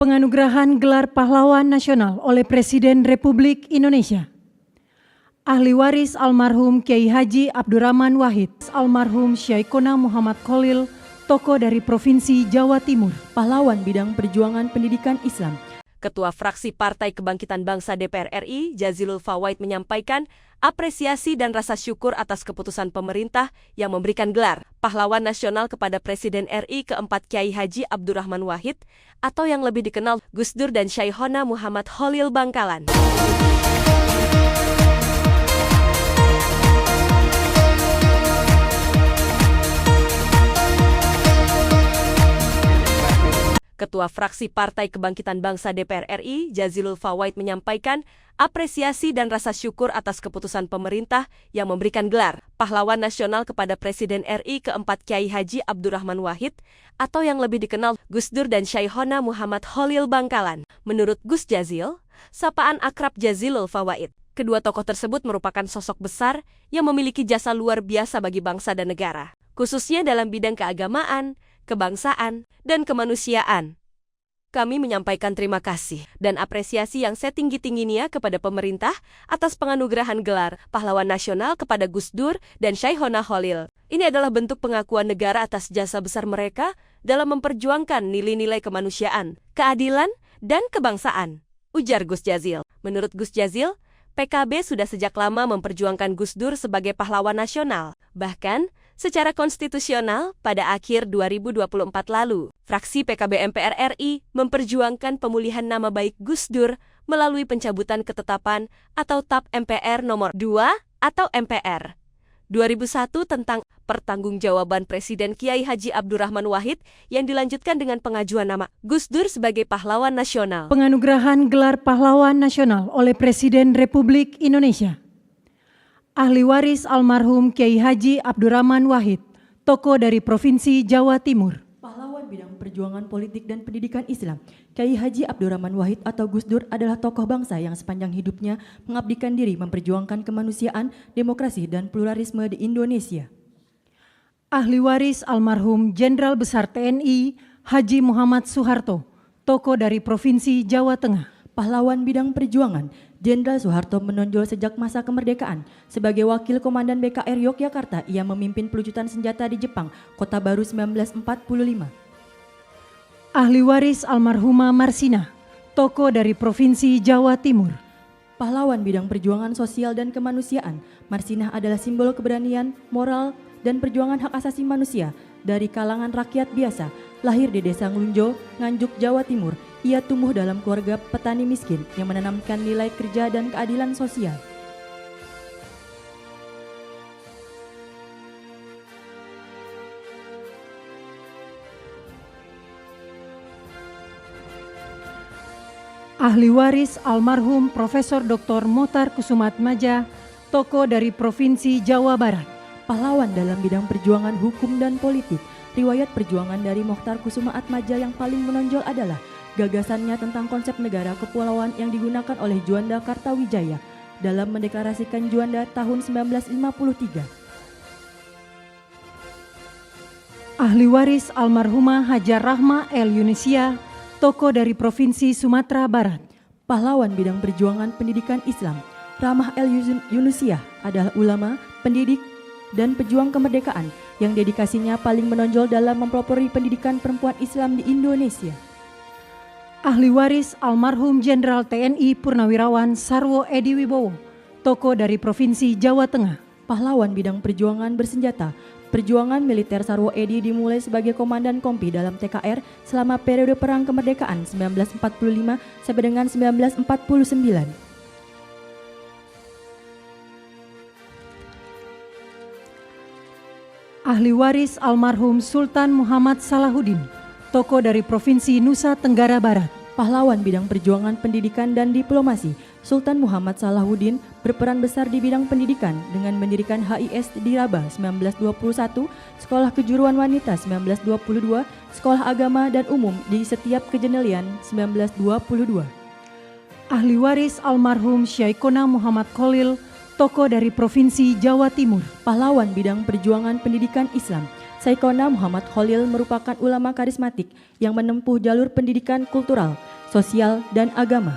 Penganugerahan Gelar Pahlawan Nasional oleh Presiden Republik Indonesia. Ahli waris almarhum Kiai Haji Abdurrahman Wahid, almarhum Syaikona Muhammad Khalil, tokoh dari Provinsi Jawa Timur, pahlawan bidang perjuangan pendidikan Islam. Ketua Fraksi Partai Kebangkitan Bangsa DPR RI, Jazilul Fawait menyampaikan apresiasi dan rasa syukur atas keputusan pemerintah yang memberikan gelar Pahlawan Nasional kepada Presiden RI keempat Kiai Haji Abdurrahman Wahid atau yang lebih dikenal Gus Dur dan Syaikona Muhammad Khalil Bangkalan. Ketua Fraksi Partai Kebangkitan Bangsa DPR RI, Jazilul Fawait menyampaikan apresiasi dan rasa syukur atas keputusan pemerintah yang memberikan gelar Pahlawan Nasional kepada Presiden RI keempat Kiai Haji Abdurrahman Wahid atau yang lebih dikenal Gus Dur dan Syaikona Muhammad Khalil Bangkalan. Menurut Gus Jazil, sapaan akrab Jazilul Fawait, kedua tokoh tersebut merupakan sosok besar yang memiliki jasa luar biasa bagi bangsa dan negara, khususnya dalam bidang keagamaan, kebangsaan, dan kemanusiaan. Kami menyampaikan terima kasih dan apresiasi yang setinggi-tingginya kepada pemerintah atas penganugerahan gelar Pahlawan Nasional kepada Gus Dur dan Syaikona Khalil. Ini adalah bentuk pengakuan negara atas jasa besar mereka dalam memperjuangkan nilai-nilai kemanusiaan, keadilan, dan kebangsaan, ujar Gus Jazil. Menurut Gus Jazil, PKB sudah sejak lama memperjuangkan Gus Dur sebagai pahlawan nasional. Bahkan, secara konstitusional, pada akhir 2024 lalu, fraksi PKB MPR RI memperjuangkan pemulihan nama baik Gus Dur melalui pencabutan ketetapan atau TAP MPR nomor 2 atau MPR 2001 tentang pertanggungjawaban Presiden Kiai Haji Abdurrahman Wahid yang dilanjutkan dengan pengajuan nama Gus Dur sebagai pahlawan nasional. Penganugerahan Gelar Pahlawan Nasional oleh Presiden Republik Indonesia. Ahli waris almarhum Kiai Haji Abdurrahman Wahid, tokoh dari Provinsi Jawa Timur. Pahlawan bidang perjuangan politik dan pendidikan Islam, Kiai Haji Abdurrahman Wahid atau Gus Dur adalah tokoh bangsa yang sepanjang hidupnya mengabdikan diri memperjuangkan kemanusiaan, demokrasi, dan pluralisme di Indonesia. Ahli waris almarhum Jenderal Besar TNI Haji Muhammad Soeharto, tokoh dari Provinsi Jawa Tengah. Pahlawan bidang perjuangan, Jenderal Soeharto menonjol sejak masa kemerdekaan. Sebagai wakil komandan BKR Yogyakarta, ia memimpin pelucutan senjata di Jepang, Kota Baru 1945. Ahli waris almarhumah Marsina, tokoh dari Provinsi Jawa Timur. Pahlawan bidang perjuangan sosial dan kemanusiaan, Marsinah adalah simbol keberanian, moral, dan perjuangan hak asasi manusia dari kalangan rakyat biasa. Lahir di Desa Nglunjo, Nganjuk, Jawa Timur, ia tumbuh dalam keluarga petani miskin yang menanamkan nilai kerja dan keadilan sosial. Ahli waris almarhum Profesor Dr. Mokhtar Kusumaatmadja, tokoh dari Provinsi Jawa Barat. Pahlawan dalam bidang perjuangan hukum dan politik. Riwayat perjuangan dari Mokhtar Kusumaatmadja yang paling menonjol adalah gagasannya tentang konsep negara kepulauan yang digunakan oleh Juanda Kartawijaya dalam mendeklarasikan Juanda tahun 1953. Ahli waris almarhumah Hajar Rahma El Yunisia, tokoh dari Provinsi Sumatera Barat. Pahlawan bidang perjuangan pendidikan Islam, Rahmah El Yunisia adalah ulama, pendidik, dan pejuang kemerdekaan yang dedikasinya paling menonjol dalam mempelopori pendidikan perempuan Islam di Indonesia. Ahli waris almarhum Jenderal TNI Purnawirawan Sarwo Edi Wibowo, tokoh dari Provinsi Jawa Tengah. Pahlawan bidang perjuangan bersenjata, perjuangan militer Sarwo Edi dimulai sebagai komandan kompi dalam TKR selama periode Perang Kemerdekaan 1945 sampai dengan 1949. Ahli waris almarhum Sultan Muhammad Salahuddin, tokoh dari Provinsi Nusa Tenggara Barat. Pahlawan bidang perjuangan pendidikan dan diplomasi, Sultan Muhammad Salahuddin berperan besar di bidang pendidikan dengan mendirikan HIS di Rabah 1921, Sekolah Kejuruan Wanita 1922, Sekolah Agama dan Umum di setiap Kejenelian 1922. Ahli waris almarhum Syaikona Muhammad Khalil, tokoh dari Provinsi Jawa Timur. Pahlawan bidang perjuangan pendidikan Islam, Syaikona Muhammad Khalil merupakan ulama karismatik yang menempuh jalur pendidikan kultural, sosial, dan agama.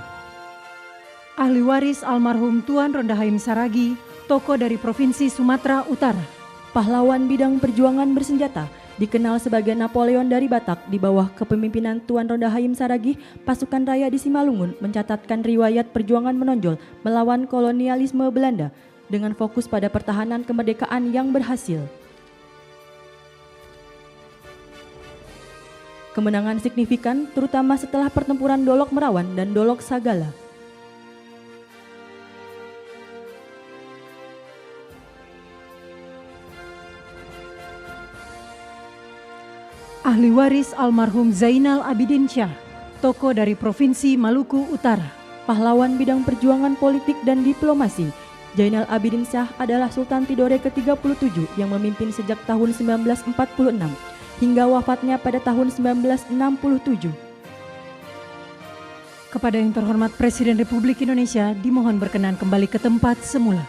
Ahli waris almarhum Tuan Rondahaim Saragi, tokoh dari Provinsi Sumatera Utara. Pahlawan bidang perjuangan bersenjata, dikenal sebagai Napoleon dari Batak di bawah kepemimpinan Tuan Rondahaim Saragi, pasukan raya di Simalungun mencatatkan riwayat perjuangan menonjol melawan kolonialisme Belanda dengan fokus pada pertahanan kemerdekaan yang berhasil. Kemenangan signifikan terutama setelah pertempuran Dolok Merawan dan Dolok Sagala. Ahli waris almarhum Zainal Abidin Syah, tokoh dari Provinsi Maluku Utara. Pahlawan bidang perjuangan politik dan diplomasi, Zainal Abidin Syah adalah Sultan Tidore ke-37 yang memimpin sejak tahun 1946 hingga wafatnya pada tahun 1967. Kepada yang terhormat Presiden Republik Indonesia dimohon berkenan kembali ke tempat semula.